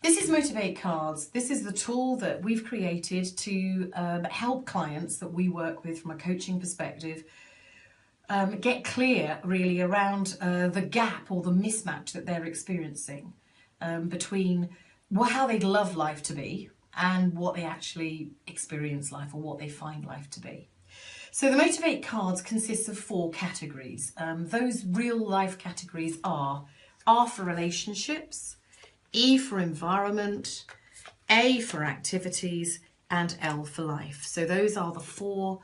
This is Motivate Cards. This is the tool that we've created to help clients that we work with from a coaching perspective get clear really around the gap or the mismatch that they're experiencing between how they'd love life to be and what they actually experience life or what they find life to be. So the Motivate Cards consists of 4 categories. Those real life categories are R for relationships, E for environment, A for activities, and L for life. So those are the 4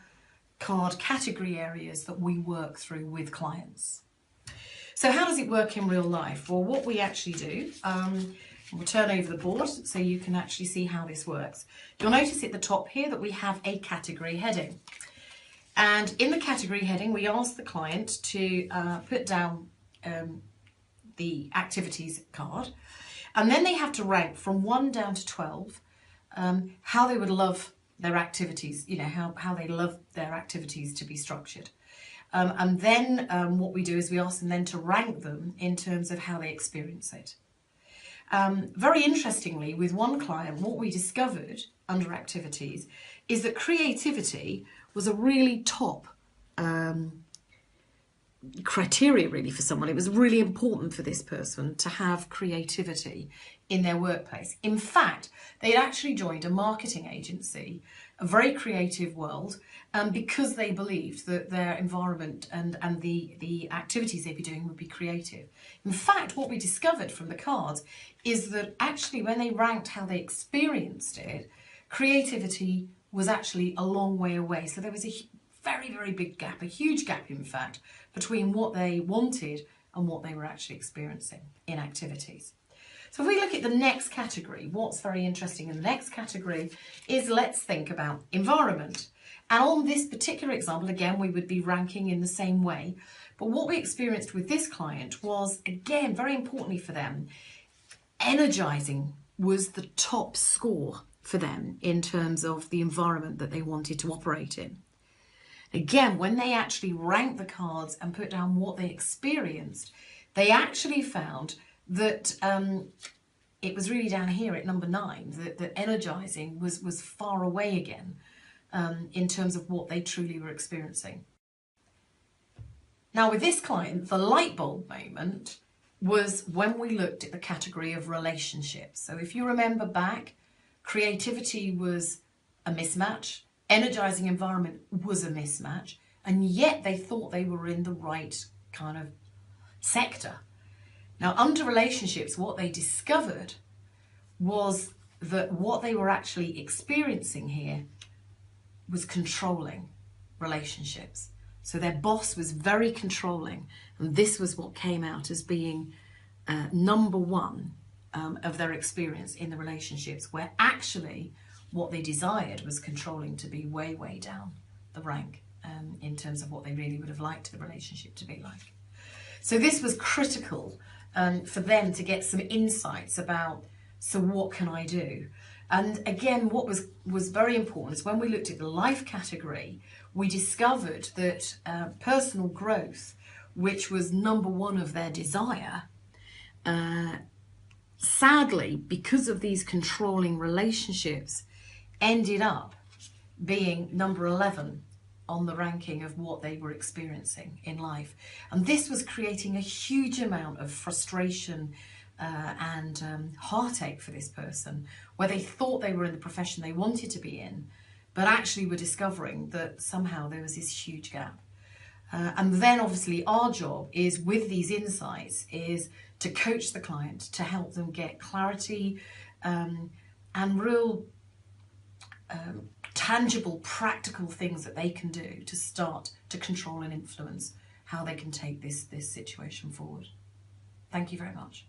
card category areas that we work through with clients. So how does it work in real life? Well, what we actually do, we'll turn over the board so you can actually see how this works. You'll notice at the top here that we have a category heading. And in the category heading, we ask the client to put down the activities card, and then they have to rank from 1 down to 12 how they would love their activities, how they love their activities to be structured. And then what we do is we ask them then to rank them in terms of how they experience it. Very interestingly, with one client, what we discovered under activities is that creativity was a really top criteria really for someone. It was really important for this person to have creativity in their workplace. In fact, they'd actually joined a marketing agency, a very creative world, because they believed that their environment and the activities they'd be doing would be creative. In fact, what we discovered from the cards is that actually when they ranked how they experienced it, creativity was actually a long way away. So there was a very, very big gap, a huge gap in fact, between what they wanted and what they were actually experiencing in activities. So if we look at the next category, what's very interesting in the next category is let's think about environment. And on this particular example, again, we would be ranking in the same way. But what we experienced with this client was, again, very importantly for them, energizing was the top score for them in terms of the environment that they wanted to operate in. Again, when they actually ranked the cards and put down what they experienced, they actually found that it was really down here at number 9, that energizing was far away again in terms of what they truly were experiencing. Now with this client, the light bulb moment was when we looked at the category of relationships. So if you remember back, creativity was a mismatch, energizing environment was a mismatch, and yet they thought they were in the right kind of sector. Now under relationships, what they discovered was that what they were actually experiencing here was controlling relationships. So their boss was very controlling, and this was what came out as being number 1 of their experience in the relationships, where actually what they desired was controlling to be way, way down the rank in terms of what they really would have liked the relationship to be like. So this was critical for them to get some insights about, so what can I do? And again, what was very important is when we looked at the life category, we discovered that personal growth, which was number 1 of their desire, sadly, because of these controlling relationships, ended up being number 11 on the ranking of what they were experiencing in life. And this was creating a huge amount of frustration and heartache for this person, where they thought they were in the profession they wanted to be in, but actually were discovering that somehow there was this huge gap. And then obviously our job is, with these insights, is to coach the client, to help them get clarity and real tangible, practical things that they can do to start to control and influence how they can take this situation forward. Thank you very much.